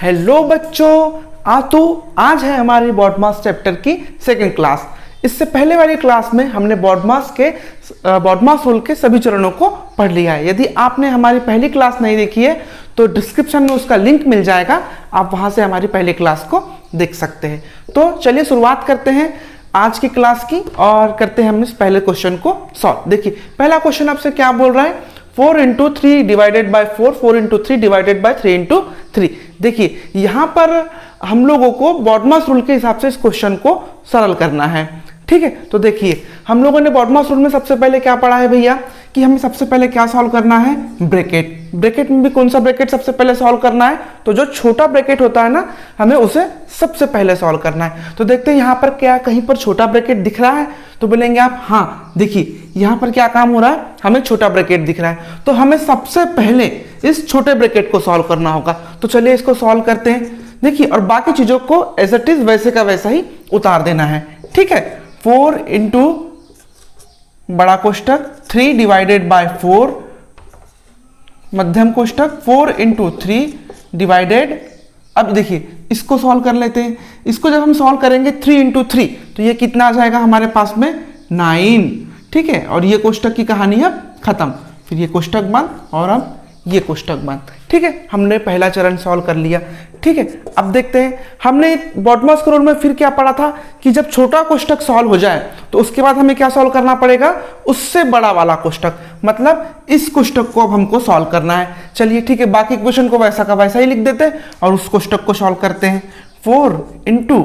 Hello बच्चों, आज है हमारी बॉडमास चैप्टर की सेकंड क्लास। इससे पहले वाली क्लास में हमने बॉडमास रूल के सभी चरणों को पढ़ लिया है। यदि आपने हमारी पहली क्लास नहीं देखी है तो डिस्क्रिप्शन में उसका लिंक मिल जाएगा, आप वहां से हमारी पहली क्लास को देख सकते हैं। तो चलिए शुरुआत करते हैं आज की क्लास की और करते हैं हम इस पहले क्वेश्चन को सॉल्व। देखिए पहला क्वेश्चन आपसे क्या बोल रहा है, 4 into 3 divided by 4, 4 into 3 divided by 3 into 3। देखिए यहाँ पर हम लोगों को बॉडमास रूल के हिसाब से इस क्वेश्चन को सरल करना है। ठीक है, तो देखिए हम लोगों ने बॉडमास रूल में सबसे पहले क्या पढ़ा है भैया कि हमें सबसे पहले क्या सॉल्व करना है, ब्रैकेट। ब्रैकेट में भी कौन सा ब्रैकेट सबसे पहले सॉल्व करना है, तो जो छोटा ब्रैकेट होता है ना, हमें उसे सबसे पहले सॉल्व करना है। तो देखते हैं यहाँ पर क्या कहीं पर छोटा ब्रैकेट दिख रहा है, तो बोलेंगे आप हाँ देखिए यहाँ पर क्या काम हो रहा है, हमें छोटा ब्रैकेट दिख रहा है, तो हमें सबसे पहले इस छोटे ब्रैकेट को सॉल्व करना होगा। तो चलिए इसको सॉल्व करते हैं। देखिए और बाकी चीजों को एज इट इज वैसे का वैसा ही उतार देना है। ठीक है, 4 इंटू बड़ा कोष्टक 3 डिवाइडेड बाय 4 मध्यम कोष्टक 4 इंटू 3 डिवाइडेड। अब देखिए इसको सॉल्व कर लेते हैं। इसको जब हम सॉल्व करेंगे 3 इंटू 3 तो ये कितना आ जाएगा हमारे पास में 9। ठीक है, और ये कोष्टक की कहानी अब खत्म। फिर ये कोष्टक बंद और अब ये कोष्टक बंद। ठीक है, हमने पहला चरण सॉल्व कर लिया। ठीक है, अब देखते हैं हमने बॉडमास रूल में फिर क्या पढ़ा था कि जब छोटा कोष्टक सॉल्व हो जाए तो उसके बाद हमें क्या सॉल्व करना पड़ेगा, उससे बड़ा वाला कोष्टक, मतलब इस कोष्टक को अब हमको सॉल्व करना है। चलिए ठीक है, बाकी इक्वेशन को वैसा का वैसा ही लिख देते हैं और उस कोष्टक को सॉल्व करते हैं। 4 इंटू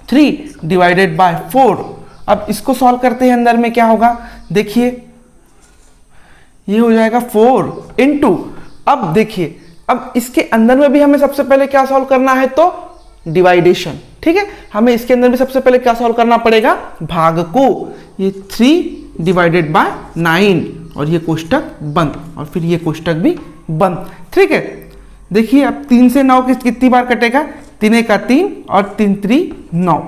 3 डिवाइडेड बाय 4। अब इसको सॉल्व करते हैं, अंदर में क्या होगा देखिए ये हो जाएगा 4 इंटू, अब देखिए अब इसके अंदर में भी हमें सबसे पहले क्या सॉल्व करना है, तो डिवाइडेशन। ठीक है, हमें इसके अंदर भी सबसे पहले क्या सॉल्व करना पड़ेगा, भाग को। ये 3 डिवाइडेड बाय 9 और ये कोष्टक बंद और फिर ये कोष्टक भी बंद। ठीक है, देखिए अब 3 से 9 कितनी बार कटेगा, 3 का 3 और 3 3 9।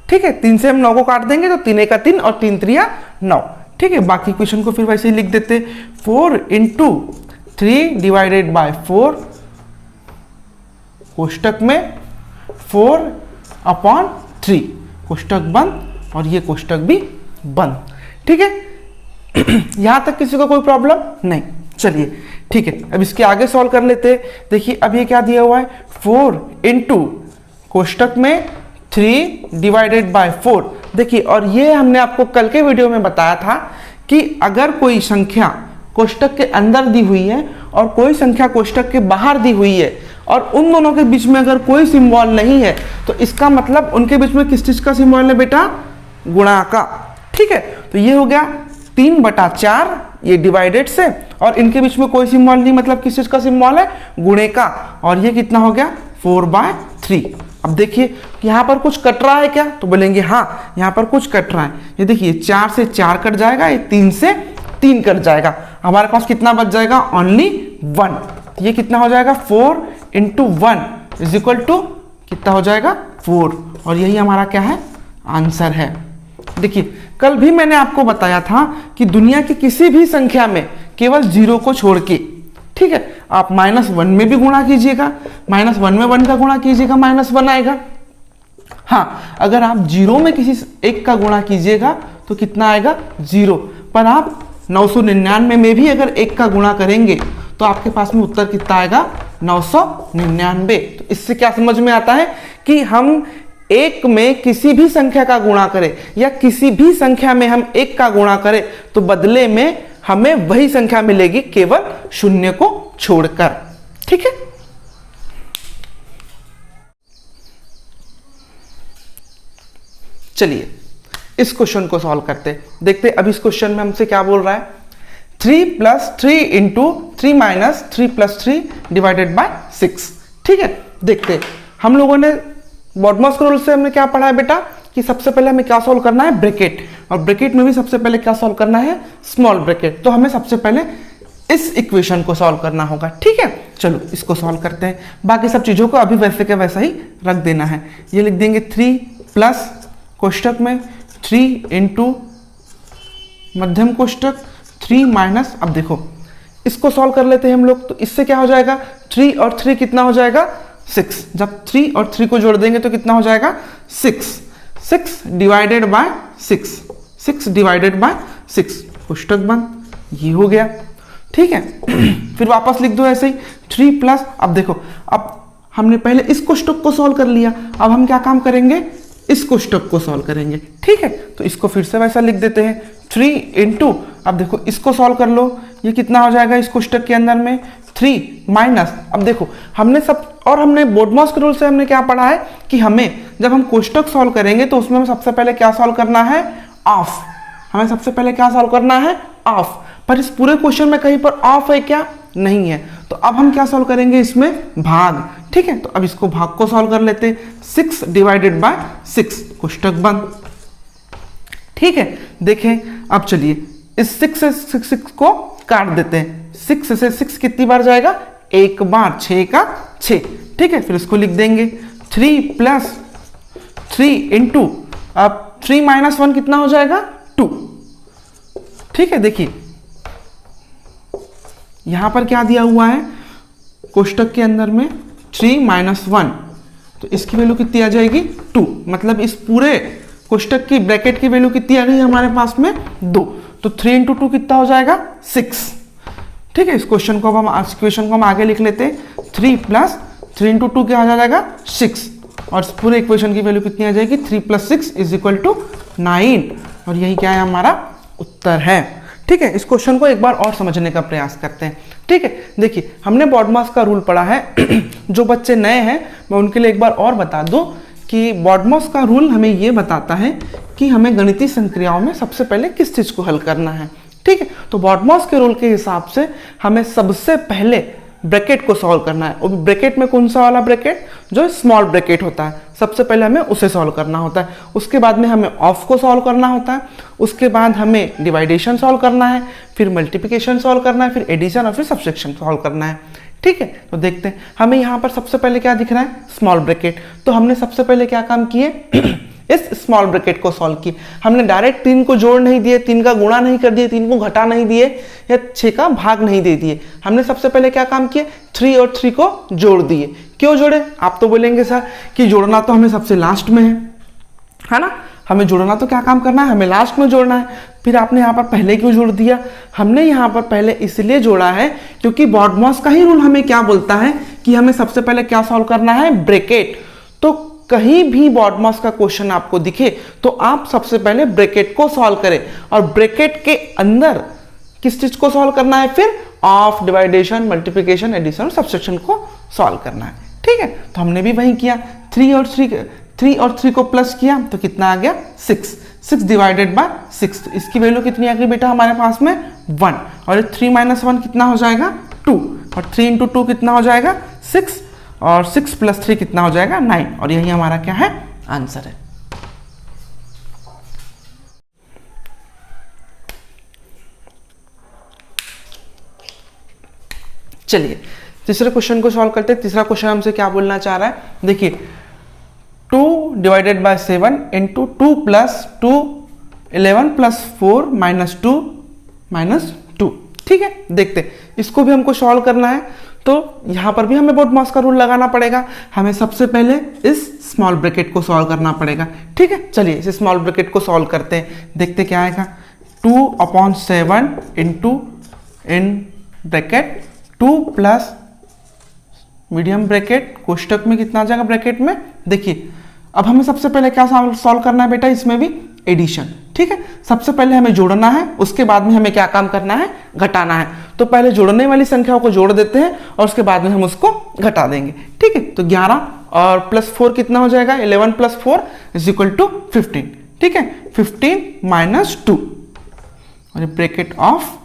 ठीक है, 3 से हम 9 को काट देंगे तो 3 का 3 और 3 3 9। ठीक है, बाकी क्वेश्चन को फिर वैसे ही लिख देते। 4 इंटू 3 डिवाइडेड बाय 4 कोष्टक में 4 अपॉन 3 कोष्टक बंद और ये कोष्टक भी बंद। ठीक है, यहां तक किसी को कोई प्रॉब्लम नहीं। चलिए ठीक है, अब इसके आगे सॉल्व कर लेते हैं। देखिए अब ये क्या दिया हुआ है, 4 इंटू कोष्टक में 3 डिवाइडेड बाय 4। देखिए और ये हमने आपको कल के वीडियो में बताया था कि अगर कोई संख्या कोष्टक के अंदर दी हुई है और कोई संख्या कोष्टक के बाहर दी हुई है और उन दोनों के बीच में अगर कोई सिंबल नहीं है तो इसका मतलब उनके बीच में किस चीज का सिंबल है बेटा, गुणा का। ठीक है, तो ये हो गया 3/4 ये डिवाइडेड से, और इनके बीच में कोई सिंबल नहीं, मतलब किस चीज का सिंबल है, गुणे का, और ये कितना हो गया 4/3। अब देखिए यहाँ पर कुछ कट रहा है क्या, तो बोलेंगे हाँ यहाँ पर कुछ कट रहा है। ये देखिए 4 से 4 कट जाएगा, ये 3 से 3 कट जाएगा, हमारे पास कितना बच जाएगा, ओनली 1। ये कितना हो जाएगा 4 इंटू 1 इज इक्वल टू कितना हो जाएगा 4, और यही हमारा क्या है, आंसर है। देखिए कल भी मैंने आपको बताया था कि दुनिया की किसी भी संख्या में केवल 0 को छोड़ के, ठीक है, आप -1 में भी गुणा कीजिएगा, -1 में 1 का गुणा कीजिएगा, -1 आएगा। हाँ, अगर आप 0 में किसी एक का गुणा कीजिएगा तो कितना आएगा 0, पर आप 999 में भी अगर 1 का गुणा करेंगे तो आपके पास में उत्तर कितना आएगा, 999। तो इससे क्या समझ में आता है कि हम 1 में किसी भी संख्या का गुणा करें या किसी भी संख्या में हम 1 का गुणा करें तो बदले में हमें वही संख्या मिलेगी, केवल 0 को छोड़कर। ठीक है, चलिए इस क्वेश्चन को सॉल्व करते देखते। अब इस क्वेश्चन में हमसे क्या बोल रहा है, 3 + 3 इंटू 3 - 3 + 3 डिवाइडेड बाय 6। ठीक है, देखते हम लोगों ने बॉडमास रूल से हमने क्या पढ़ा है बेटा कि सबसे पहले हमें क्या सॉल्व करना है, ब्रैकेट, और ब्रैकेट में भी सबसे पहले क्या सॉल्व करना है, स्मॉल ब्रैकेट। तो हमें सबसे पहले इस इक्वेशन को सॉल्व करना होगा। ठीक है, चलो इसको सॉल्व करते हैं, बाकी सब चीजों को अभी वैसे के वैसा ही रख देना है। ये लिख देंगे 3 प्लस कोष्टक में 3 इंटू मध्यम कोष्टक 3 माइनस, अब देखो इसको सॉल्व कर लेते हैं हम लोग। तो इससे क्या हो जाएगा, 3 और 3 कितना हो जाएगा 6। जब 3 और 3 को जोड़ देंगे तो कितना हो जाएगा 6। 6 डिवाइडेड बाय 6, 6 डिवाइडेड बाय 6, कोष्टक बंद, ये हो गया। ठीक है फिर वापस लिख दो ऐसे ही 3 प्लस, अब देखो अब हमने पहले इस कोष्टक को सॉल्व कर लिया, अब हम क्या काम करेंगे, इस कोष्टक को सॉल्व करेंगे। ठीक है, तो इसको फिर से वैसा लिख देते हैं 3 इंटू, अब देखो इसको सॉल्व कर लो, ये कितना हो जाएगा इस कोष्टक के अंदर में 3 माइनस, अब देखो हमने हमने बोडमॉस के रूल से हमने क्या पढ़ा है कि हमें जब हम कोष्टक सॉल्व करेंगे तो उसमें सबसे पहले क्या सॉल्व करना है, ऑफ। हमें सबसे पहले क्या सॉल्व करना है, ऑफ। पर इस पूरे क्वेश्चन में कहीं पर ऑफ है क्या, नहीं है। तो अब हम क्या सॉल्व करेंगे, इसमें भाग। ठीक है, तो अब इसको भाग को सॉल्व कर लेते हैं, 6 डिवाइडेड बाय 6, कोष्टक बंद। ठीक है, देखें अब चलिए इस 6 से 6 को काट देते हैं, 6 से 6 कितनी बार जाएगा, एक बार, 6 का 6। ठीक है, फिर इसको लिख देंगे 3 प्लस 3 इंटू, अब 3 माइनस 1 कितना हो जाएगा 2। ठीक है, देखिए यहां पर क्या दिया हुआ है कोष्टक के अंदर में 3 माइनस 1, तो इसकी वैल्यू कितनी आ जाएगी 2, मतलब इस पूरे कोष्टक की ब्रैकेट की वैल्यू कितनी आ गई हमारे पास में 2। तो 3 इंटू 2 कितना हो जाएगा 6। ठीक है, इस क्वेश्चन को हम आगे लिख लेते हैं, 3 प्लस 3 इंटू 2 क्या आ जाएगा 6, और इस पूरे इक्वेशन की वैल्यू कितनी आ जाएगी 3 प्लस 6 इज इक्वल टू 9, और यही क्या है हमारा उत्तर है। ठीक है, इस क्वेश्चन को एक बार और समझने का प्रयास करते हैं। ठीक है, देखिए हमने बॉडमास का रूल पढ़ा है जो बच्चे नए हैं मैं उनके लिए एक बार और बता दूं कि बॉडमास का रूल हमें ये बताता है कि हमें गणितीय संक्रियाओं में सबसे पहले किस चीज को हल करना है। ठीक है, तो बॉडमास के रूल के हिसाब से हमें सबसे पहले ब्रैकेट को सॉल्व करना है, और ब्रैकेट में कौन सा वाला ब्रैकेट, जो स्मॉल ब्रैकेट होता है, सबसे पहले हमें उसे सॉल्व करना होता है। उसके बाद में हमें ऑफ को सॉल्व करना होता है, उसके बाद हमें डिवाइडेशन सॉल्व करना है, फिर मल्टीप्लिकेशन सॉल्व करना है, फिर एडिशन और फिर सब्सट्रैक्शन सॉल्व करना है। ठीक है, तो देखते हैं हमें यहाँ पर सबसे पहले क्या दिख रहा है, स्मॉल ब्रैकेट। तो हमने सबसे पहले क्या काम किए इस स्मॉल ब्रैकेट को सॉल्व किए। हमने डायरेक्ट 3 को जोड़ नहीं दिए, 3 का गुणा नहीं कर दिए, 3 को घटा नहीं दिए, या 6 का भाग नहीं दे दिए। हमने सबसे पहले क्या काम किए, 3 और 3 को जोड़ दिए। क्यों जोड़े, आप तो बोलेंगे सर कि जोड़ना तो हमें सबसे लास्ट में है ना, हमें जोड़ना तो क्या काम करना है, हमें लास्ट में जोड़ना है। फिर आपने यहाँ पर पहले क्यों जोड़ दिया, हमने यहाँ पर पहले इसलिए जोड़ा है क्योंकि बॉडमास का ही रूल हमें क्या बोलता है कि हमें सबसे पहले क्या सॉल्व करना है, ब्रैकेट। तो कहीं भी बॉडमास का क्वेश्चन आपको दिखे तो आप सबसे पहले ब्रैकेट को सॉल्व करें, और ब्रैकेट के अंदर किस चीज को सॉल्व करना है, फिर of, division, multiplication, addition, subtraction को सॉल्व करना है। ठीक है, तो हमने भी वही किया, 3 और 3 को प्लस किया तो कितना आ गया 6, 6 डिवाइडेड बाय 6, तो इसकी वैल्यू कितनी आ गई बेटा हमारे पास में 1, और 3 माइनस 1 कितना हो जाएगा 2, और 3 इंटू 2 कितना हो जाएगा 6, और 6 प्लस 3 कितना हो जाएगा 9, और यही हमारा क्या है, आंसर है। चलिए तीसरे क्वेश्चन को सॉल्व करते हैं। तीसरा क्वेश्चन हमसे क्या बोलना चाह रहा है, देखिए 2 divided by 7 into 2 plus 2, 11 plus 4 minus 2 minus 2। ठीक है, देखते इसको भी हमको सॉल्व करना है, तो यहां पर भी हमें बॉडमास का रूल लगाना पड़ेगा। हमें सबसे पहले इस स्मॉल ब्रैकेट को सॉल्व करना पड़ेगा। ठीक है, चलिए इस स्मॉल ब्रैकेट को सॉल्व करते हैं, देखते क्या आएगा, 2/7 into in bracket 2 plus medium bracket, कोष्टक में कितना आ जाएगा ब्रैकेट में, देखिए अब हमें सबसे पहले क्या सॉल्व करना है बेटा, इसमें भी एडिशन। ठीक है, सबसे पहले हमें जोड़ना है, उसके बाद में हमें क्या काम करना है, घटाना है। तो पहले जोड़ने वाली संख्याओं को जोड़ देते हैं और उसके बाद में हम उसको घटा देंगे। ठीक है, तो 11 और प्लस 4 कितना हो जाएगा, 11 प्लस 4 इज इक्वल टू 15। ठीक है, 15 माइनस 2, और ये ब्रैकेट ऑफ,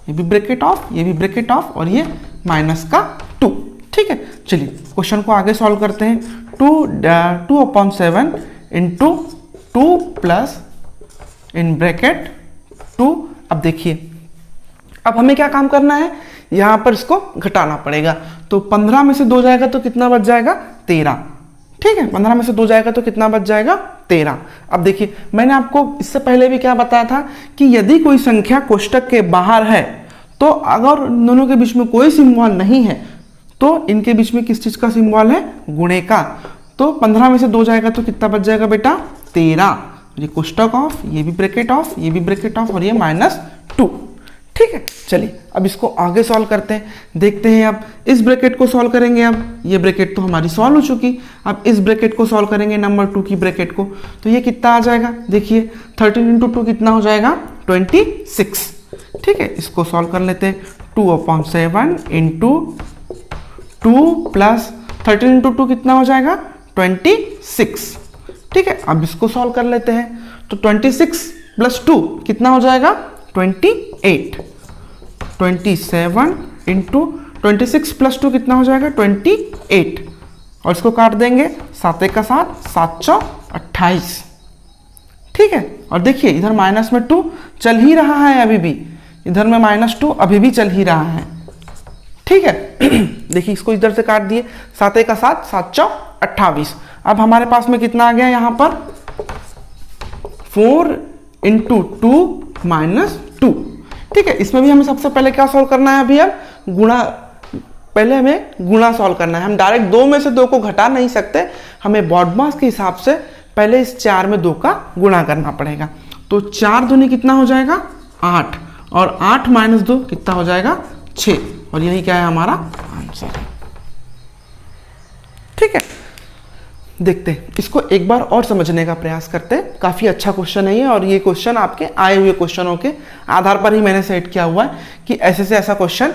ये भी ब्रैकेट ऑफ, ये भी ब्रैकेट ऑफ, और ये माइनस का 2। ठीक है, चलिए क्वेश्चन को आगे सॉल्व करते हैं। 2/7 इंटू 2 प्लस इन ब्रैकेट 2। अब देखिए अब हमें क्या काम करना है, यहां पर इसको घटाना पड़ेगा। तो 15 में से 2 जाएगा तो कितना बच जाएगा 13। ठीक है, 15 में से 2 जाएगा तो कितना बच जाएगा 13। अब देखिए मैंने आपको इससे पहले भी क्या बताया था कि यदि कोई संख्या कोष्टक के बाहर है तो अगर इन दोनों के बीच में कोई सिंबल नहीं है तो इनके बीच में किस चीज का सिंबल है? गुणे का। तो 15 में से 2 जाएगा तो कितना बच जाएगा बेटा? 13। ये कोष्टक ऑफ, ये भी ब्रैकेट ऑफ, ये भी ब्रैकेट ऑफ और ये -2। ठीक है, चलिए अब इसको आगे सॉल्व करते हैं, देखते हैं। अब इस ब्रैकेट को सॉल्व करेंगे, अब ये ब्रैकेट तो हमारी सॉल्व हो चुकी। अब इस ब्रैकेट को सॉल्व करेंगे नंबर 2 की ब्रैकेट को, तो ये कितना आ जाएगा? देखिए 13 × 2 कितना हो जाएगा? 26। ठीक है, इसको सॉल्व कर लेते हैं। 2/7 × 2 प्लस 13 × 2 कितना हो जाएगा? 26। ठीक है, अब इसको सॉल्व कर लेते हैं। तो 26 + 2 कितना हो जाएगा? 28। 27 × 26 + 2 कितना हो जाएगा? 28। और इसको काट देंगे, 7 × 7 7 × 28। ठीक है, और देखिए इधर माइनस में 2 चल ही रहा है अभी भी, इधर में -2 अभी भी चल ही रहा है। ठीक है देखिए इसको इधर से काट दिए, 7 × 7 7 × 28। अब हमारे पास में कितना आ गया यहाँ पर? 4 × 2 - 2। ठीक है, इसमें भी हमें सबसे पहले क्या सॉल्व करना है? अभी अब गुणा, पहले हमें गुणा सॉल्व करना है। हम डायरेक्ट 2 में से 2 को घटा नहीं सकते, हमें बॉडमास के हिसाब से पहले इस 4 में 2 का गुणा करना पड़ेगा। तो 4 दूनी कितना हो जाएगा? 8, और 8 - 2 कितना हो जाएगा? 6। और यही क्या है हमारा आंसर। ठीक है, देखते हैं इसको एक बार और समझने का प्रयास करते हैं। काफ़ी अच्छा क्वेश्चन है ये, और ये क्वेश्चन आपके आए हुए क्वेश्चनों के आधार पर ही मैंने सेट किया हुआ है कि ऐसे से ऐसा क्वेश्चन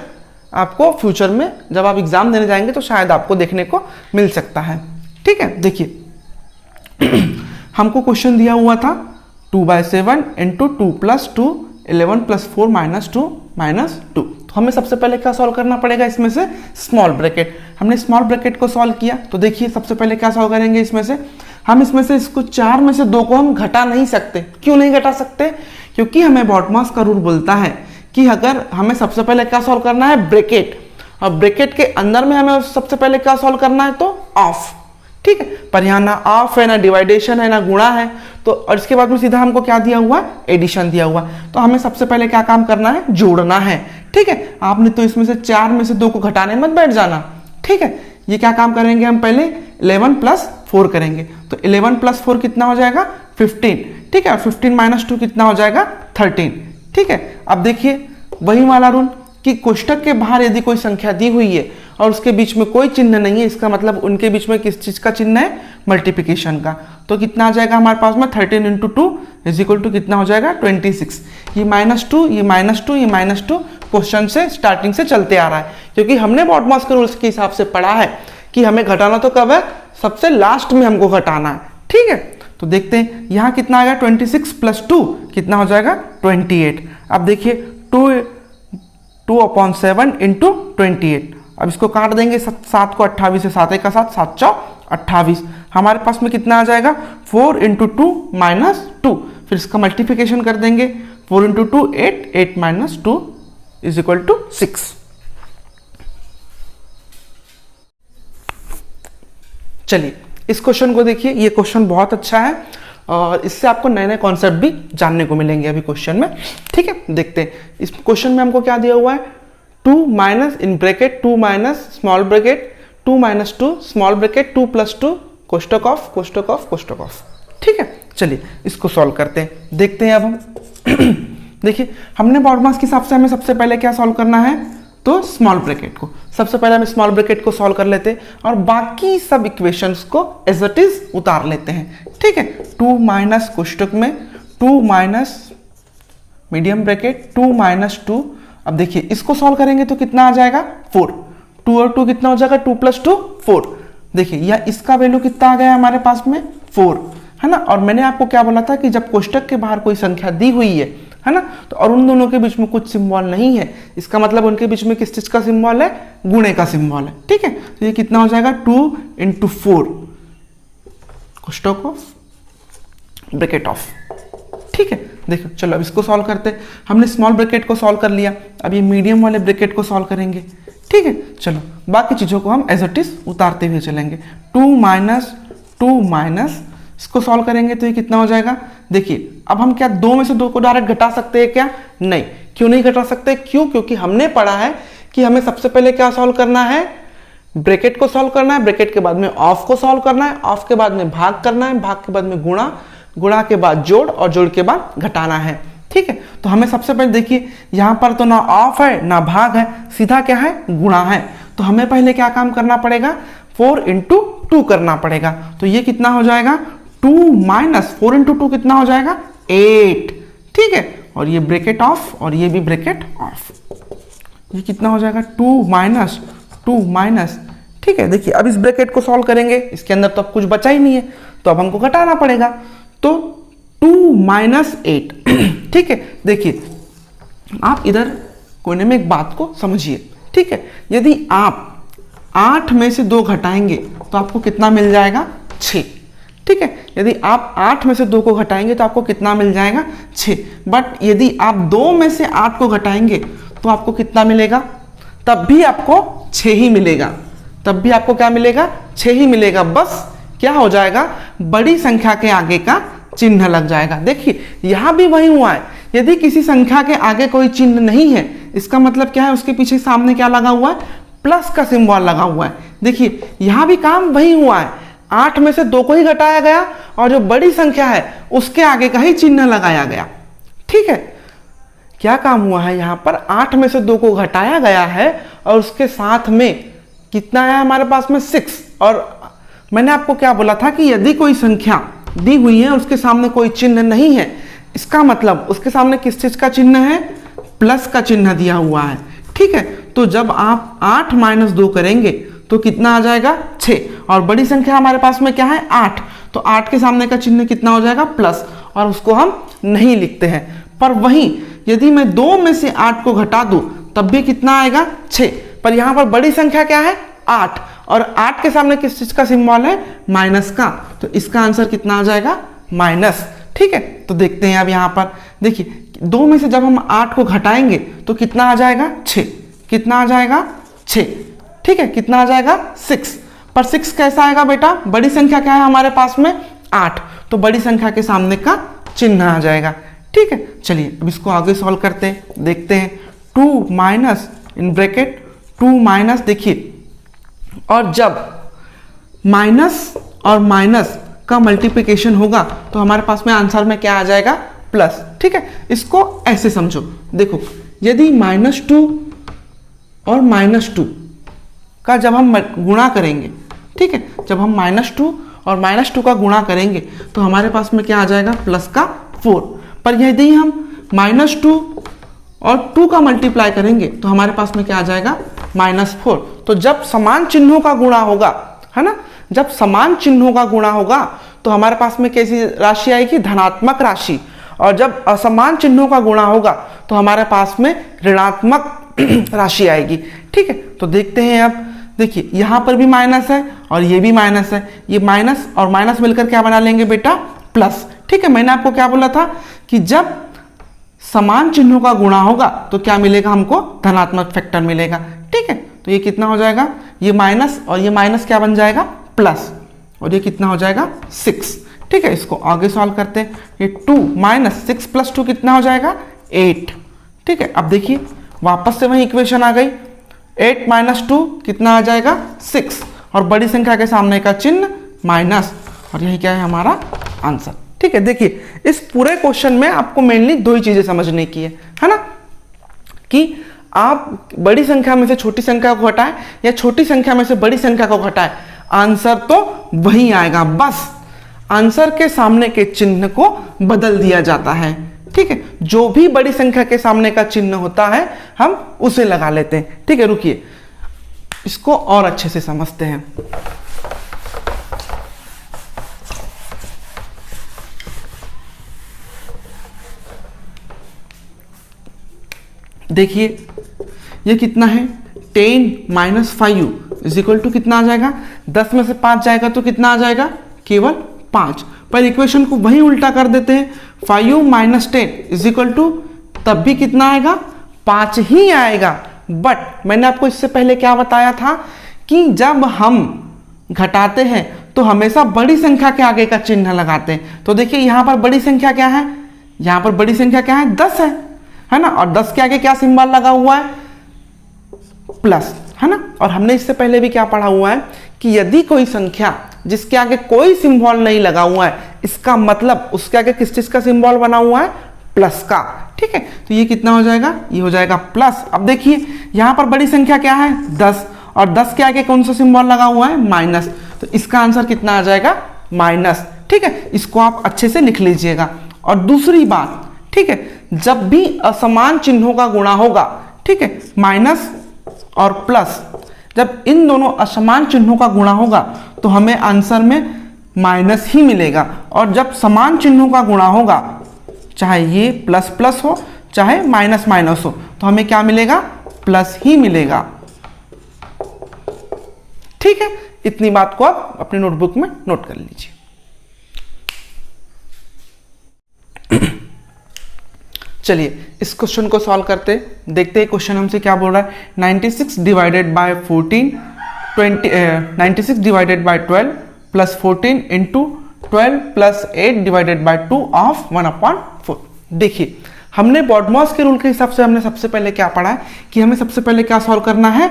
आपको फ्यूचर में जब आप एग्जाम देने जाएंगे तो शायद आपको देखने को मिल सकता है। ठीक है, देखिए हमको क्वेश्चन दिया हुआ था 2/7 × 2 + 2 11 + 4 - 2 तो हमें सबसे पहले क्या सॉल्व करना पड़ेगा? इसमें से स्मॉल ब्रैकेट। हमने स्मॉल ब्रैकेट को सॉल्व किया, तो देखिए सबसे पहले क्या सॉल्व करेंगे? इसमें से हम इसको 4 में से 2 को हम घटा नहीं सकते। क्यों नहीं घटा सकते? क्योंकि हमें बॉडमास का रूल बोलता है कि अगर हमें सबसे पहले क्या सॉल्व करना है? ब्रैकेट, और ब्रैकेट के अंदर में हमें सबसे पहले क्या सॉल्व करना है? तो ऑफ। ठीक है, पर यहाँ ना ऑफ है, ना डिवाइडेशन है, ना गुणा है, तो और इसके बाद में सीधा हमको क्या दिया हुआ? एडिशन दिया हुआ। तो हमें सबसे पहले क्या काम करना है? जोड़ना है। ठीक है, आपने तो इसमें से 4 में से 2 को घटाने मत बैठ जाना। ठीक है, ये क्या काम करेंगे? हम पहले 11 + 4 करेंगे, तो 11 + 4 कितना हो जाएगा? 15। ठीक है, 15 - 2 कितना हो जाएगा? 13। ठीक है, अब देखिए वही वाला रूल कि कोष्टक के बाहर यदि कोई संख्या दी हुई है और उसके बीच में कोई चिन्ह नहीं है, इसका मतलब उनके बीच में किस चीज का चिन्ह है? मल्टीप्लिकेशन का। तो कितना आ जाएगा हमारे पास में? 13 × 2 = कितना हो जाएगा? 26। ये -2, ये -2, ये -2 क्वेश्चन से स्टार्टिंग से चलते आ रहा है, क्योंकि हमने बॉडमास के रूल्स के हिसाब से पढ़ा है कि हमें घटाना तो कब है? सबसे लास्ट में हमको घटाना है। ठीक है, तो देखते हैं यहाँ कितना आएगा? 26 + 2 कितना हो जाएगा? 28। अब देखिए 2/7 × 28। अब इसको काट देंगे, 7 को 28 से, 7 × 7 7 × 28। हमारे पास में कितना आ जाएगा? 4 × 2 - 2। फिर इसका मल्टीप्लिकेशन कर देंगे, 4 × 2 8, 8 - 2 = 6। चलिए इस क्वेश्चन को देखिए, ये क्वेश्चन बहुत अच्छा है और इससे आपको नए नए कॉन्सेप्ट भी जानने को मिलेंगे अभी क्वेश्चन में। ठीक है, देखते हैं इस क्वेश्चन में हमको क्या दिया हुआ है? 2 - in bracket 2 - small bracket 2 - 2 small bracket 2 + 2 कोष्टक ऑफ कोष्टक ऑफ कोष्टक ऑफ। ठीक है, चलिए इसको सॉल्व करते हैं, देखते हैं अब हम देखिए हमने बॉडमास के हिसाब से हमें सबसे पहले क्या सॉल्व करना है? तो स्मॉल ब्रैकेट को सबसे पहले हम स्मॉल ब्रैकेट को सॉल्व कर लेते हैं और बाकी सब इक्वेशंस को एज इट इज उतार लेते हैं। ठीक है, 2 - कोष्टक में 2 - मीडियम ब्रैकेट 2 - 2। अब देखिए इसको सॉल्व करेंगे तो कितना आ जाएगा? 4। 2 और 2 कितना हो जाएगा? 2 + 2 4। देखिए या इसका वैल्यू कितना आ गया हमारे पास में? 4, है ना। और मैंने आपको क्या बोला था कि जब कोष्टक के बाहर कोई संख्या दी हुई है ना, तो और उन दोनों के बीच में कुछ सिंबल नहीं है, इसका मतलब उनके बीच में किस चीज का सिंबल है? गुणे का सिंबल है। ठीक है, तो ये कितना हो जाएगा? 2 × 4 कोष्टक ऑफ ब्रैकेट ऑफ। ठीक है, देखो चलो अब इसको सॉल्व करते हैं। हमने स्मॉल ब्रैकेट को सॉल्व कर लिया, अब ये मीडियम वाले ब्रैकेट को सॉल्व करेंगे। ठीक है, चलो बाकी चीजों को हम एज इट इज उतारते हुए चलेंगे। 2 - इसको सॉल्व करेंगे तो ये कितना हो जाएगा? देखिए अब हम क्या 2 में से 2 को डायरेक्ट घटा सकते हैं क्या? नहीं, क्यों नहीं घटा सकते? क्यों? क्योंकि हमने पढ़ा है कि हमें सबसे पहले क्या सॉल्व करना है, ब्रैकेट को सॉल्व करना है, ब्रैकेट के बाद में ऑफ को सॉल्व करना है, ऑफ के बाद में भाग करना है, भाग के बाद में गुणा, गुणा के बाद जोड़ और जोड़ के बाद घटाना है। ठीक है, तो हमें सबसे पहले देखिए यहाँ पर तो ना ऑफ है ना भाग है, सीधा क्या है, गुणा है। तो हमें पहले क्या काम करना पड़ेगा, 4 × 2 करना पड़ेगा। तो ये कितना हो जाएगा, 2 माइनस 4 × 2 कितना हो जाएगा, 8। ठीक है, और ये ब्रैकेट ऑफ और ये भी ब्रैकेट ऑफ, ये कितना हो जाएगा, 2 माइनस 2 माइनस। ठीक है, देखिए अब इस ब्रैकेट को सॉल्व करेंगे, इसके अंदर तो अब कुछ बचा ही नहीं है, तो अब हमको घटाना पड़ेगा। तो 2 माइनस 8। ठीक है, देखिए आप इधर कोने में एक बात को समझिए। ठीक है, यदि आप 8 में से 2 घटाएंगे तो आपको कितना मिल जाएगा, 6। ठीक है, यदि आप 8 में से 2 को घटाएंगे तो आपको कितना मिल जाएगा, 6। बट यदि आप 2 में से 8 को घटाएंगे तो आपको कितना मिलेगा, तब भी आपको 6 ही मिलेगा, तब भी आपको क्या मिलेगा, 6 ही मिलेगा। बस क्या हो जाएगा, बड़ी संख्या के आगे का चिन्ह लग जाएगा। देखिए यहां भी वही हुआ है, यदि किसी संख्या के आगे कोई चिन्ह नहीं है, इसका मतलब क्या है, उसके पीछे सामने क्या लगा हुआ है, प्लस का सिंबल लगा हुआ है। देखिए यहां भी काम वही हुआ है, 8 में से 2 को ही घटाया गया और जो बड़ी संख्या है उसके आगे का ही चिन्ह लगाया गया। ठीक है, क्या काम हुआ है, यहां पर 8 में से 2 को घटाया गया है और उसके साथ में कितना आया हमारे पास में, 6। और मैंने आपको क्या बोला था कि यदि कोई संख्या दी हुई है उसके सामने कोई चिन्ह नहीं है, इसका मतलब उसके सामने किस चीज का चिन्ह है, प्लस का चिन्ह दिया हुआ है। ठीक है, तो जब आप 8 माइनस 2 करेंगे तो कितना आ जाएगा, 6। और बड़ी संख्या हमारे पास में क्या है, 8, तो 8 के सामने का चिन्ह कितना हो जाएगा, प्लस, और उसको हम नहीं लिखते हैं। पर वहीं यदि मैं 2 में से 8 को घटा दूं तब भी कितना आएगा, 6। पर यहां पर बड़ी संख्या क्या है, 8, और 8 के सामने किस चीज का सिंबल है, माइनस का, तो इसका आंसर कितना आ जाएगा, माइनस। ठीक है, तो देखते हैं अब यहां पर देखिए 2 में से जब हम 8 को घटाएंगे तो कितना आ जाएगा, 6। कितना आ जाएगा, 6। ठीक है, कितना आ जाएगा, 6। पर 6 कैसा आएगा बेटा, बड़ी संख्या क्या है हमारे पास में, 8, तो बड़ी संख्या के सामने का चिन्ह आ जाएगा। ठीक है, चलिए अब इसको आगे सॉल्व करते हैं, देखते हैं। 2 माइनस इन ब्रैकेट 2 माइनस, देखिए और जब माइनस और माइनस का मल्टीप्लिकेशन होगा तो हमारे पास में आंसर में क्या आ जाएगा, प्लस। ठीक है, इसको ऐसे समझो, देखो यदि -2 और -2 का जब हम गुणा करेंगे, ठीक है, जब हम -2 और -2 का गुणा करेंगे तो हमारे पास में क्या आ जाएगा, प्लस का 4। पर यदि हम -2 और 2 का मल्टीप्लाई करेंगे तो हमारे पास में क्या आ जाएगा, -4। तो जब समान चिन्हों का गुणा होगा, है ना, जब समान चिन्हों का गुणा होगा तो हमारे पास में कैसी राशि आएगी, धनात्मक राशि। और जब असमान चिन्हों का गुणा होगा तो हमारे पास में ऋणात्मक राशि आएगी। ठीक है, तो देखते हैं अब, देखिए यहां पर भी माइनस है और ये भी माइनस है, ये माइनस और माइनस मिलकर क्या बना लेंगे बेटा, प्लस। ठीक है, मैंने आपको क्या बोला था कि जब समान चिन्हों का गुणा होगा तो क्या मिलेगा हमको, धनात्मक फैक्टर मिलेगा। ठीक है, तो ये कितना हो जाएगा, ये माइनस और ये माइनस क्या बन जाएगा, प्लस, और ये कितना हो जाएगा, 6। ठीक है, इसको आगे सॉल्व करते हैं। ये 2 माइनस 6 प्लस 2 कितना हो जाएगा, 8। ठीक है, अब देखिए वापस से वही इक्वेशन आ गई, 8 माइनस 2 कितना आ जाएगा, 6, और बड़ी संख्या के सामने का चिन्ह माइनस, और यही क्या है हमारा आंसर। ठीक है, देखिए इस पूरे क्वेश्चन में आपको मेनली 2 ही चीजें समझने की है ना, कि आप बड़ी संख्या में से छोटी संख्या को घटाएं या छोटी संख्या में से बड़ी संख्या को घटाएं, आंसर तो वही आएगा, बस आंसर के सामने के चिन्ह को बदल दिया जाता है। ठीक है, जो भी बड़ी संख्या के सामने का चिन्ह होता है हम उसे लगा लेते हैं। ठीक है, रुकिए इसको और अच्छे से समझते हैं। देखिए ये कितना है, 10 माइनस 5 इज इक्वल टू कितना आ जाएगा, 10 में से 5 जाएगा तो कितना आ जाएगा, केवल 5। पर इक्वेशन को वही उल्टा कर देते हैं, 5 माइनस 10 इज इक्वल टू, तब भी कितना आएगा, 5 ही आएगा। बट मैंने आपको इससे पहले क्या बताया था कि जब हम घटाते हैं तो हमेशा बड़ी संख्या के आगे का चिन्ह लगाते हैं। तो देखिए यहां पर बड़ी संख्या क्या है, यहां पर बड़ी संख्या क्या है, 10 है, है ना, और 10 के आगे क्या सिंबल लगा हुआ है, प्लस, है ना। और हमने इससे पहले भी क्या पढ़ा हुआ है कि यदि कोई संख्या जिसके आगे कोई सिंबल नहीं लगा हुआ है, इसका मतलब उसके आगे किस चीज का सिंबल बना हुआ है, प्लस का। ठीक है, तो ये कितना हो जाएगा, ये हो जाएगा प्लस। अब देखिए यहां पर बड़ी संख्या क्या है, 10, और 10 के आगे कौन सा सिंबल लगा हुआ है, माइनस, तो इसका आंसर कितना आ जाएगा, माइनस। ठीक है, इसको आप अच्छे से लिख लीजिएगा। और दूसरी बात, ठीक है, जब भी असमान चिन्हों का गुणा होगा, ठीक है, माइनस और प्लस, जब इन दोनों असमान चिन्हों का गुणा होगा तो हमें आंसर में माइनस ही मिलेगा। और जब समान चिन्हों का गुणा होगा, चाहे ये प्लस प्लस हो चाहे माइनस माइनस हो, तो हमें क्या मिलेगा, प्लस ही मिलेगा। ठीक है, इतनी बात को आप अपनी नोटबुक में नोट कर लीजिए। चलिए इस क्वेश्चन को सॉल्व करते, देखते हैं क्वेश्चन हमसे क्या बोल रहा है। 96 divided by 14 96 divided by 12 plus 14 into 12 plus 8 divided by 2 of 1/4। देखिए हमने बॉडमॉस के रूल के हिसाब से हमने सबसे पहले क्या पढ़ा है कि हमें सबसे पहले क्या सॉल्व करना है,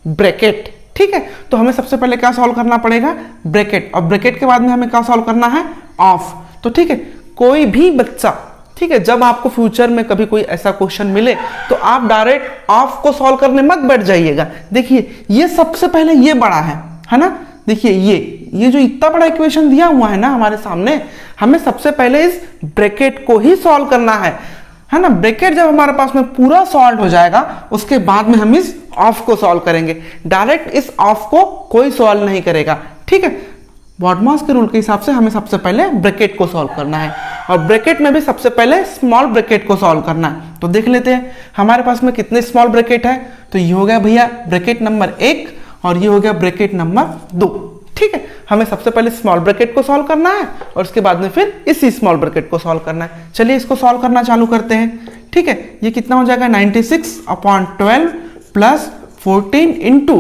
ब्रैकेट। ठीक है, तो हमें सबसे पहले क्या सॉल्व करना पड़ेगा, ब्रैकेट, और ब्रैकेट के बाद में हमें क्या सॉल्व करना है, ऑफ। तो ठीक है, कोई भी बच्चा, ठीक है, जब आपको फ्यूचर में कभी कोई ऐसा क्वेश्चन मिले तो आप डायरेक्ट ऑफ को सॉल्व करने मत बैठ जाइएगा। देखिए ये सबसे पहले ये बड़ा है ना, देखिए ये जो इतना बड़ा इक्वेशन दिया हुआ है ना हमारे सामने, हमें सबसे पहले इस ब्रैकेट को ही सॉल्व करना है ना। ब्रैकेट जब हमारे पास में पूरा सॉल्व हो जाएगा उसके बाद में हम इस ऑफ को सॉल्व करेंगे। डायरेक्ट इस ऑफ को कोई सॉल्व नहीं करेगा। ठीक है, बॉडमॉस के रूल के हिसाब से हमें सबसे पहले ब्रैकेट को सॉल्व करना है, और ब्रैकेट में भी सबसे पहले स्मॉल ब्रैकेट को सॉल्व करना है। तो देख लेते हैं हमारे पास में कितने स्मॉल ब्रैकेट है। तो ये हो गया भैया ब्रैकेट नंबर 1 और ये हो गया ब्रैकेट नंबर 2। ठीक है, हमें सबसे पहले स्मॉल ब्रैकेट को सॉल्व करना है और उसके बाद में फिर इसी स्मॉल ब्रैकेट को सॉल्व करना है। चलिए इसको सॉल्व करना चालू करते हैं। ठीक है, ये कितना हो जाएगा, 96/12 प्लस 14 इंटू,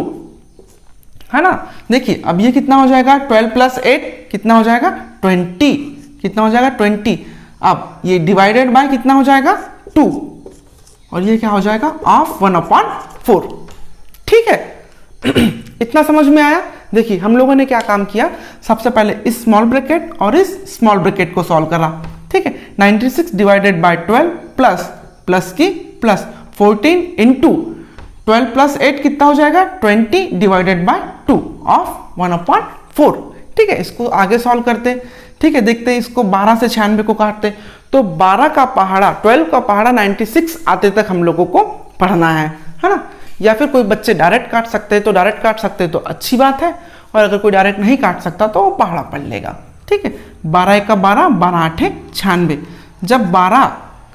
है ना। देखिए अब ये कितना हो जाएगा, 12 प्लस 8 कितना हो जाएगा, 20, कितना हो जाएगा, 20। अब ये डिवाइडेड बाय कितना हो जाएगा, 2, और ये क्या हो जाएगा, ऑफ 1/4। ठीक है, इतना समझ में आया। देखिए हम लोगों ने क्या काम किया, सबसे पहले इस स्मॉल ब्रैकेट और इस स्मॉल ब्रैकेट को सॉल्व करा। ठीक है, 96 डिवाइडेड बाय 12 प्लस की प्लस 14 इंटू 12 प्लस 8 कितना हो जाएगा, 20 डिवाइडेड बाय 2 ऑफ 1/4। ठीक है, इसको आगे सॉल्व करते। ठीक है, देखते हैं इसको 12 से 96 को काटते, तो 12 का पहाड़ा 12 का पहाड़ा 96 आते तक हम लोगों को पढ़ना है ना। या फिर कोई बच्चे डायरेक्ट काट सकते हैं तो डायरेक्ट काट सकते हैं तो अच्छी बात है, और अगर कोई डायरेक्ट नहीं काट सकता तो वो पहाड़ा पढ़ लेगा। ठीक है, 12 का 12, 12 8 96। जब 12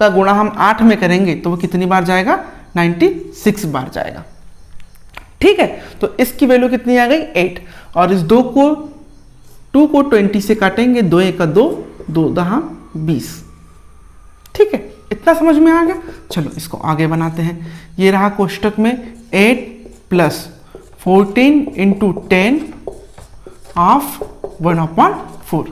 का गुणा हम 8 में करेंगे तो वो कितनी बार जाएगा, 96 बार जाएगा। ठीक है, तो इसकी वैल्यू कितनी आ गई, 8। और इस 2 को 20 से काटेंगे, 2 1 2, 2 10 20। ठीक है, इतना समझ में आ गया। चलो इसको आगे बनाते हैं। ये रहा कोष्टक में 8 प्लस 14 इंटू 10 ऑफ 1/4।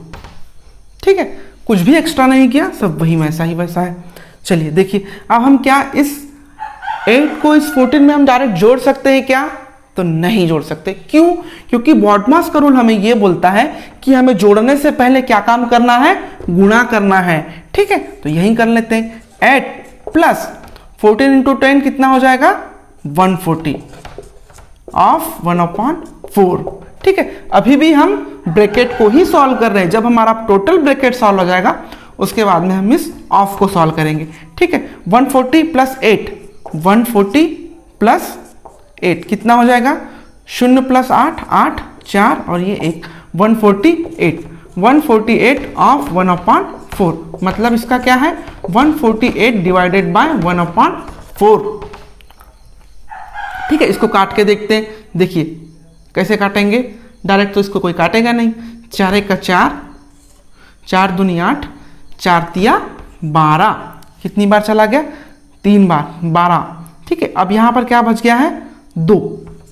ठीक है, कुछ भी एक्स्ट्रा नहीं किया, सब वही वैसा ही वैसा है। चलिए देखिए अब हम क्या इस 8 को इस 14 में हम डायरेक्ट जोड़ सकते हैं क्या, तो नहीं जोड़ सकते। क्यों, क्योंकि बॉडमॉस का रूल हमें यह बोलता है कि हमें जोड़ने से पहले क्या काम करना है, गुणा करना है। ठीक है, तो यही कर लेते हैं। 8 प्लस 14 इंटू 10 कितना हो जाएगा, 140 ऑफ 1/4। ठीक है, अभी भी हम ब्रैकेट को ही सॉल्व कर रहे हैं। जब हमारा टोटल ब्रैकेट सॉल्व हो जाएगा उसके बाद में हम इस ऑफ को सॉल्व करेंगे। ठीक है, 140 प्लस 8, 140 प्लस 8 कितना हो जाएगा, 0 प्लस 8 8, 4 और ये 1, 148 ऑफ 1/4। मतलब इसका क्या है, 148 डिवाइडेड बाय 1/4। ठीक है, इसको काट के देखते हैं। देखिए कैसे काटेंगे, डायरेक्ट तो इसको कोई काटेगा नहीं। 4 1 4, 4 दूनी 8, 4 तिया 12, कितनी बार चला गया, 3 बार, 12। ठीक है, अब यहां पर क्या बच गया है, 2।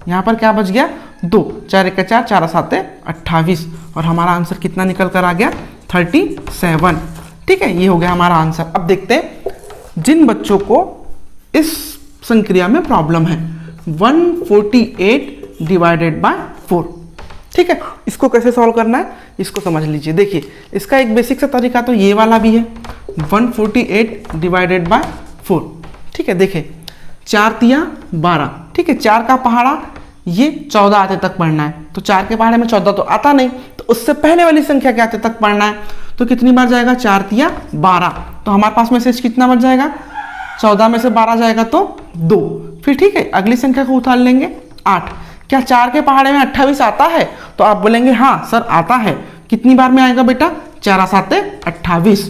यहां पर क्या बच गया, 2। 4 1 4, 4 7 28, और हमारा आंसर कितना निकल कर आ गया, 37। ठीक है, ये हो गया हमारा आंसर। अब देखते हैं जिन बच्चों को इस संक्रिया में प्रॉब्लम है। 148 डिवाइडेड बाय 4। ठीक है, इसको कैसे सॉल्व करना है इसको समझ लीजिए। देखिए, इसका एक बेसिक सा तरीका तो ये वाला भी है, 148 डिवाइडेड बाय 4। ठीक है, देखिए 4 तिया 12। ठीक है, 4 का पहाड़ा ये 14 आते तक पढ़ना है, तो 4 के पहाड़े में 14 तो आता नहीं, तो उससे पहले वाली संख्या के आते तक पढ़ना है। तो कितनी बार जाएगा, 4 तिया 12, तो हमारे पास में से कितना बच जाएगा, 14 में से 12 जाएगा तो 2। फिर ठीक है, अगली संख्या को उतार लेंगे 8। क्या 4 के पहाड़े में 28 आता है, तो आप बोलेंगे हाँ सर आता है। कितनी बार में आएगा बेटा, 4 7 28,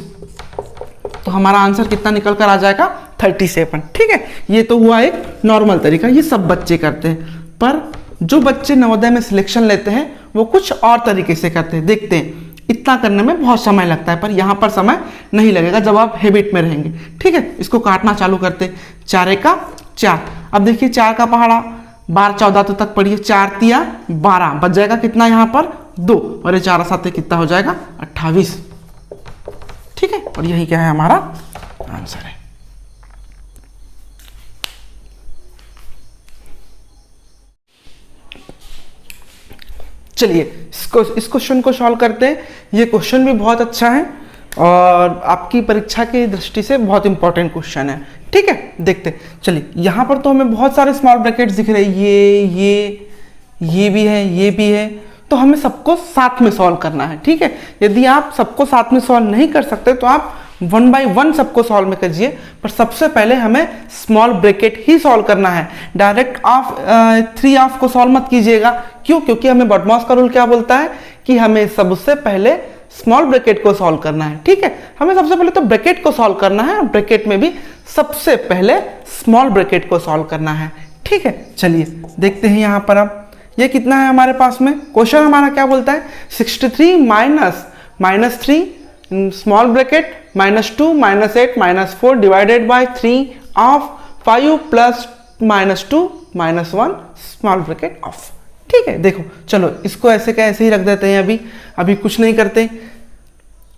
तो हमारा आंसर कितना निकल कर आ जाएगा, 37। ठीक है, ये तो हुआ एक नॉर्मल तरीका, ये सब बच्चे करते हैं। पर जो बच्चे नवोदय में सिलेक्शन लेते हैं वो कुछ और तरीके से करते हैं। देखते हैं, इतना करने में बहुत समय लगता है, पर यहाँ पर समय नहीं लगेगा जब आप हैबिट में रहेंगे। ठीक है, इसको काटना चालू करते हैं। 4 का 4, अब देखिए 4 का पहाड़ा 12 14 तो तक पढ़िए, 4 तिया 12, बच जाएगा कितना यहाँ पर 2, और ये 4 7 कितना हो जाएगा 28। ठीक है, और यही क्या है हमारा आंसर है। चलिए इस क्वेश्चन को सॉल्व करते हैं। ये क्वेश्चन भी बहुत अच्छा है और आपकी परीक्षा की दृष्टि से बहुत इंपॉर्टेंट क्वेश्चन है। ठीक है, देखते हैं। चलिए, यहाँ पर तो हमें बहुत सारे स्मॉल ब्रैकेट्स दिख रहे हैं, ये भी है, ये भी है, तो हमें सबको साथ में सॉल्व करना है। ठीक है, यदि आप सबको साथ में सॉल्व नहीं कर सकते तो आप 1 बाय 1 सबको सॉल्व में कीजिए, पर सबसे पहले हमें स्मॉल ब्रैकेट ही सॉल्व करना है। डायरेक्ट ऑफ 3 ऑफ को सॉल्व मत कीजिएगा। क्यों? क्योंकि हमें बॉडमॉस का रूल क्या बोलता है कि हमें सबसे पहले स्मॉल ब्रैकेट को सॉल्व करना है। ठीक है, हमें सबसे पहले तो ब्रैकेट को सॉल्व करना है, ब्रैकेट में भी सबसे पहले स्मॉल ब्रैकेट को सॉल्व करना है। ठीक है, चलिए देखते हैं यहाँ पर। अब ये कितना है हमारे पास में, क्वेश्चन हमारा क्या बोलता है, 63 minus 3 small bracket -2 -8 -4 divided by 3 of 5 plus -2 -1 small bracket of. ठीक है, देखो चलो इसको ऐसे का ऐसे ही रख देते हैं, अभी कुछ नहीं करते।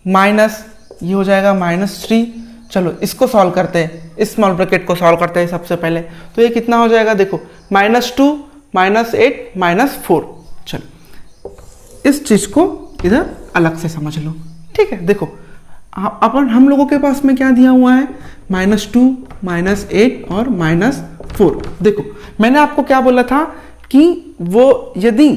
माइनस ये हो जाएगा -3। चलो इसको सॉल्व करते हैं, इस स्मॉल ब्रैकेट को सॉल्व करते हैं सबसे पहले। तो ये कितना हो जाएगा, देखो -2 -8 -4। चलो इस चीज को इधर अलग से समझ लो। ठीक है, देखो अपन हम लोगों के पास में क्या दिया हुआ है, -2 -8 और -4। देखो मैंने आपको क्या बोला था कि वो यदि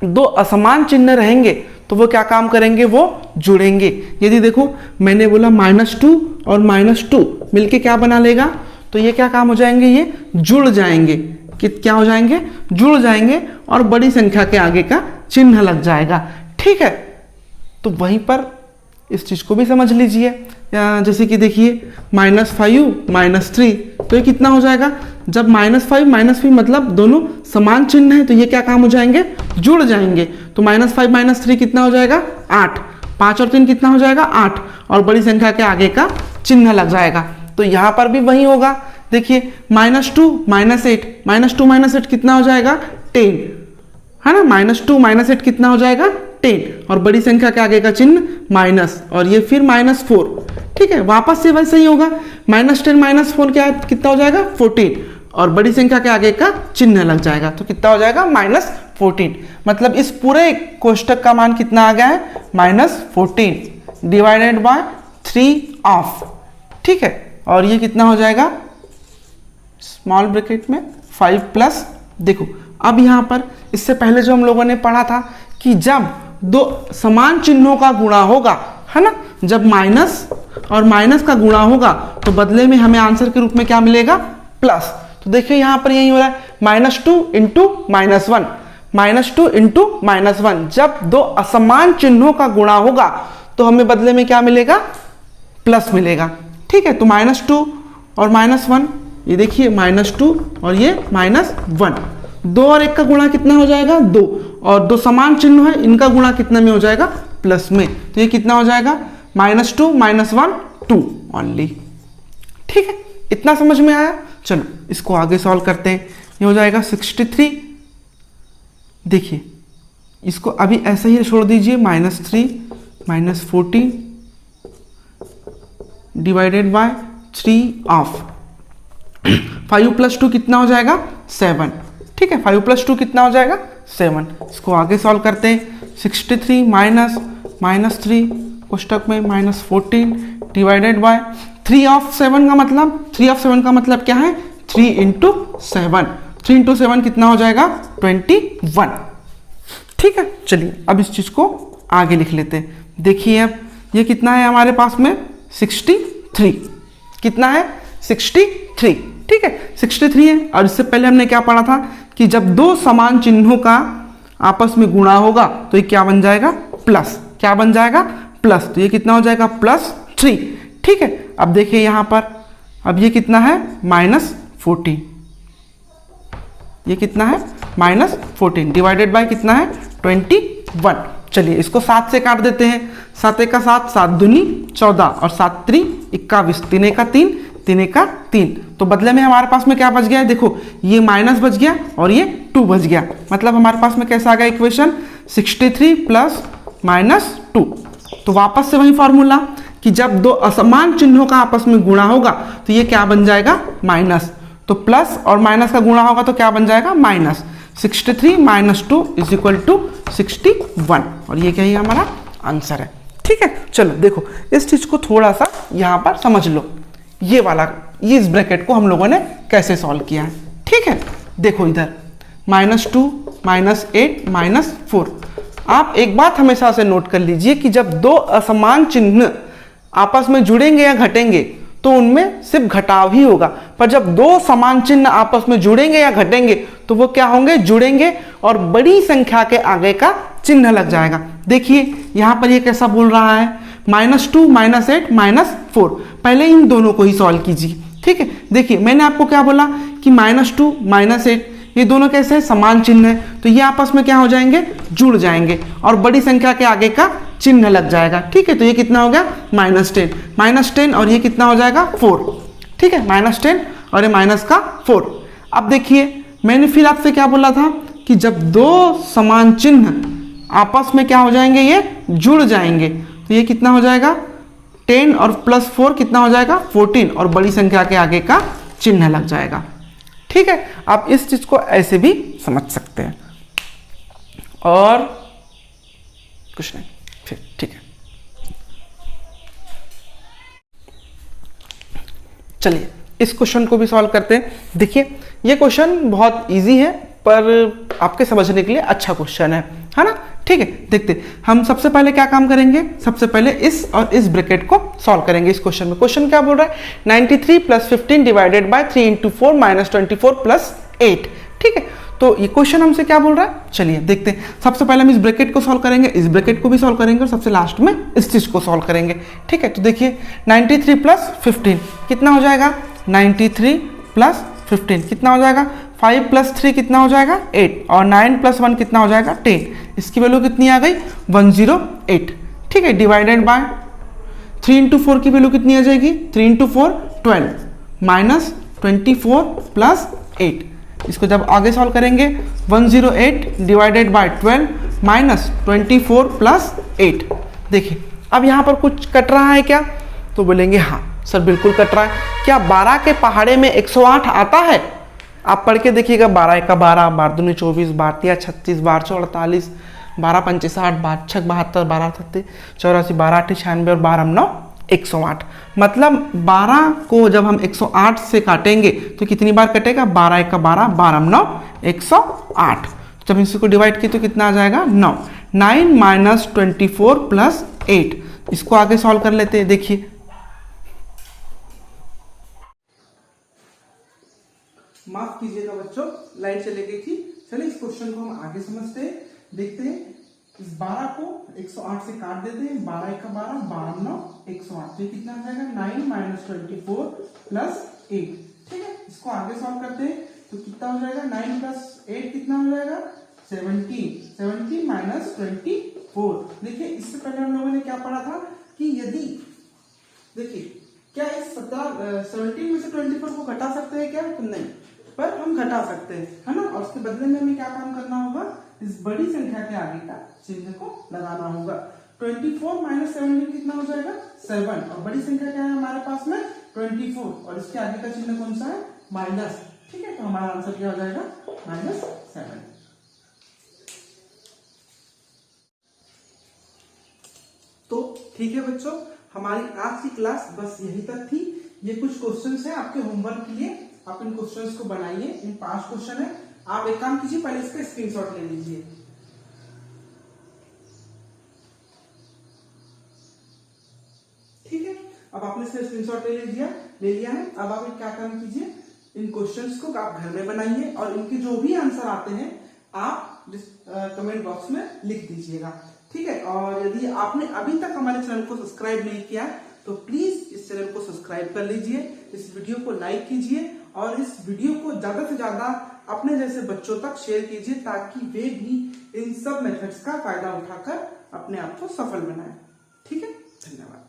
दो असमान चिन्ह रहेंगे तो वो क्या काम करेंगे, वो जुड़ेंगे। यदि देखो मैंने बोला -2 और -2 मिलके क्या बना लेगा, तो ये क्या काम हो जाएंगे, ये जुड़ जाएंगे। क्या हो जाएंगे, जुड़ जाएंगे, और बड़ी संख्या के आगे का चिन्ह लग जाएगा। ठीक है, तो वहीं पर इस चीज को भी समझ लीजिए। जैसे कि देखिए -5 -3, तो ये कितना हो जाएगा, जब -5 -3 मतलब दोनों समान चिन्ह है तो ये क्या काम हो जाएंगे, जुड़ जाएंगे। तो -5 -3 कितना हो जाएगा, 8। 5 और 3 कितना हो जाएगा, 8, और बड़ी संख्या के आगे का चिन्ह लग जाएगा। तो यहां पर भी वही होगा। देखिए -2 -8 -8 कितना हो जाएगा, 10, है ना। -2 -8 कितना हो जाएगा, 10, और बड़ी संख्या के आगे का चिन्ह माइनस, और ये फिर -4। ठीक है, वापस से वैसे ही होगा, -10 -4 क्या कितना हो जाएगा, 14, और बड़ी संख्या के आगे का चिन्ह लग जाएगा, तो कितना हो जाएगा, -14। मतलब इस पूरे कोष्टक का मान कितना आ गया है, -14 डिवाइडेड बाय 3 ऑफ। ठीक है, और ये कितना हो जाएगा, स्मॉल ब्रैकेट में 5 प्लस, देखो अब यहां पर इससे पहले जो हम लोगों ने पढ़ा था कि जब दो समान चिन्हों का गुणा होगा, है ना, जब माइनस और माइनस का गुणा होगा तो बदले में हमें आंसर के रूप में क्या मिलेगा, प्लस। तो देखिए यहां पर यही हो रहा है, -2 × -1, -2 × -1। जब दो असमान चिन्हों का गुणा होगा तो हमें बदले में क्या मिलेगा, प्लस मिलेगा। ठीक है, तो -2 और -1, ये देखिए -2 और ये -1, 2 और 1 का गुणा कितना हो जाएगा, 2, और दो समान चिन्ह है इनका गुणा कितने में हो जाएगा, प्लस में। तो ये कितना हो जाएगा, -2 -1 2 ओनली। ठीक है, इतना समझ में आया। चलो इसको आगे सॉल्व करते हैं। ये हो जाएगा 63। देखिए इसको अभी ऐसे ही छोड़ दीजिए, -3 -14 डिवाइडेड बाय 3 ऑफ। 5 + 2 कितना हो जाएगा 7। ठीक है, 5 + 2 कितना हो जाएगा 7। इसको आगे सॉल्व करते हैं। 63 माइनस 3 कोष्टक में -14 डिवाइडेड बाय 3 ऑफ 7 का मतलब 3 ऑफ 7 का मतलब क्या है 3 × 7। 3 × 7 कितना हो जाएगा 21। ठीक है, चलिए अब इस चीज को आगे लिख लेते हैं। देखिए अब ये कितना है हमारे पास में 63। कितना है 63। ठीक है 63 है। और इससे पहले हमने क्या पढ़ा था कि जब दो समान चिन्हों का आपस में गुणा होगा तो ये क्या बन जाएगा प्लस। क्या बन जाएगा प्लस। तो ये कितना हो जाएगा +3। ठीक है, अब देखिए यहां पर अब ये कितना है -14। ये कितना है -14 डिवाइडेड बाय कितना है 21। चलिए इसको 7 से काट देते हैं। 7 × 7 7 दूनी 14 और 7 × 3 21 3 × 3 3 × 3। तो बदले में हमारे पास में क्या बच गया है देखो ये माइनस बच गया और ये 2 बच गया। मतलब हमारे पास में कैसा आ गया इक्वेशन 63 + -2। तो वापस से वही फॉर्मूला कि जब दो असमान चिन्हों का आपस में गुणा होगा तो ये क्या बन जाएगा माइनस। तो प्लस और माइनस का गुणा होगा तो क्या बन जाएगा माइनस। 63 - 2 = 61 और ये क्या ही हमारा आंसर है। ठीक है, चलो देखो इस चीज को थोड़ा सा यहां पर समझ लो। ये वाला ये इस ब्रैकेट को हम लोगों ने कैसे सॉल्व किया है। ठीक है, देखो इधर -2 -8 -4। आप एक बात हमेशा से नोट कर लीजिए कि जब दो असमान चिन्ह आपस में जुड़ेंगे या घटेंगे तो उनमें सिर्फ घटाव ही होगा, पर जब दो समान चिन्ह आपस में जुड़ेंगे या घटेंगे तो वो क्या होंगे जुड़ेंगे और बड़ी संख्या के आगे का चिन्ह लग जाएगा। देखिए यहां पर ये कैसा बोल रहा है -2 -8 -4। पहले इन दोनों को ही सॉल्व कीजिए। ठीक है, देखिए मैंने आपको क्या बोला कि -2 -8 ये दोनों कैसे समान चिन्ह है तो ये आपस में क्या हो जाएंगे जुड़ जाएंगे और बड़ी संख्या के आगे का चिन्ह लग जाएगा। ठीक है, तो ये कितना हो गया -10 और ये कितना हो जाएगा 4। ठीक है, -10 और ये -4। अब देखिए मैंने फिर आपसे क्या बोला था कि जब दो समान चिन्ह आपस में क्या हो जाएंगे ये जुड़ जाएंगे तो ये कितना हो जाएगा 10 और +4 कितना हो जाएगा 14 और बड़ी संख्या के आगे का चिन्ह लग जाएगा। ठीक है, आप इस चीज को ऐसे भी समझ सकते हैं और कुछ नहीं फिर। ठीक है, चलिए इस क्वेश्चन को भी सॉल्व करते हैं। देखिए ये क्वेश्चन बहुत इजी है पर आपके समझने के लिए अच्छा क्वेश्चन है ना। ठीक है, देखते हम सबसे पहले क्या काम करेंगे। सबसे पहले इस और इस ब्रैकेट को सॉल्व करेंगे। इस क्वेश्चन में क्वेश्चन क्या बोल रहा है 93 + 15 डिवाइडेड बाय 3 × 4 -24 + 8। ठीक है, तो ये क्वेश्चन हमसे क्या बोल रहा है चलिए देखते हैं। सबसे पहले हम इस ब्रैकेट को सॉल्व करेंगे, इस ब्रैकेट को भी सॉल्व करेंगे और सबसे लास्ट में इस चीज को सॉल्व करेंगे। ठीक है, तो देखिए 93 + 15 कितना हो जाएगा 93 + 15 कितना हो जाएगा 5 + 3 कितना हो जाएगा 8 और 9 + 1 कितना हो जाएगा 10। इसकी वैल्यू कितनी आ गई 108। ठीक है, डिवाइडेड बाय 3 × 4 की वैल्यू कितनी आ जाएगी 3 × 4 12 -24 + 8। इसको जब आगे सॉल्व करेंगे 108 डिवाइडेड बाय 12 -24 + 8। देखिए अब यहाँ पर कुछ कट रहा है क्या तो बोलेंगे हाँ सर बिल्कुल कट रहा है। क्या 12 के पहाड़े में 108 आता है? आप पढ़ के देखिएगा 12 × 1 = 12, 12 दूनी 24, 12 × 3 = 36, 12 × 4 = 48, 12 × 5 = 60, 12 × 6 = 72, 12 × 7 = 84, 12 × 8 = 96 और 12 × 9 = 108। मतलब 12 को जब हम 108 से काटेंगे तो कितनी बार कटेगा 12 × 1 = 12, 12 × 9 = 108। जब इसको डिवाइड किए तो कितना आ जाएगा 9 -24 + 8। इसको आगे सॉल्व कर लेते हैं। देखिए माफ कीजिएगा बच्चों लाइन चली गई थी। चलिए इस क्वेश्चन को हम आगे समझते हैं। देखते हैं इस 12 को 108 से काट देते हैं। 12 × 1 = 12, 12 × 9 = 108। तो कितना आ जाएगा 9 -24 + 8। ठीक है, इसको आगे सॉल्व करते हैं तो कितना हो जाएगा 9 + 8 कितना हो जाएगा 17 -24। देखिए इससे पहले हम लोगों ने क्या पढ़ा था कि यदि देखिए क्या इस 17 में से 24 को घटा सकते हैं क्या तो नहीं, पर हम घटा सकते हैं है ना। और उसके बदले में हमें क्या काम करना होगा इस बड़ी संख्या के आगे का चिन्ह को लगाना होगा। 24 - 17 कितना हो जाएगा 7 और बड़ी संख्या क्या है हमारे पास में 24 और इसके आगे का चिन्ह कौन सा है माइनस, ठीक है, तो हमारा आंसर क्या हो जाएगा -7। तो ठीक है बच्चों, हमारी आज की क्लास बस यही तक थी। ये कुछ क्वेश्चंस हैं आपके होमवर्क के लिए, आप इन क्वेश्चंस को बनाइए। इन 5 क्वेश्चन है, आप एक काम कीजिए, पहले इसका स्क्रीनशॉट ले लीजिए। ठीक है, अब आपने इसका स्क्रीनशॉट ले लिया है। अब आप एक क्या काम कीजिए, इन क्वेश्चंस को आप घर में बनाइए और इनके जो भी आंसर आते हैं आप कमेंट बॉक्स में लिख दीजिएगा। ठीक है, और यदि आपने अभी तक हमारे चैनल को सब्सक्राइब नहीं किया तो प्लीज इस चैनल को सब्सक्राइब कर लीजिए, इस वीडियो को लाइक कीजिए और इस वीडियो को ज्यादा से ज्यादा अपने जैसे बच्चों तक शेयर कीजिए, ताकि वे भी इन सब मेथड्स का फायदा उठाकर अपने आप को सफल बनाए। ठीक है, धन्यवाद।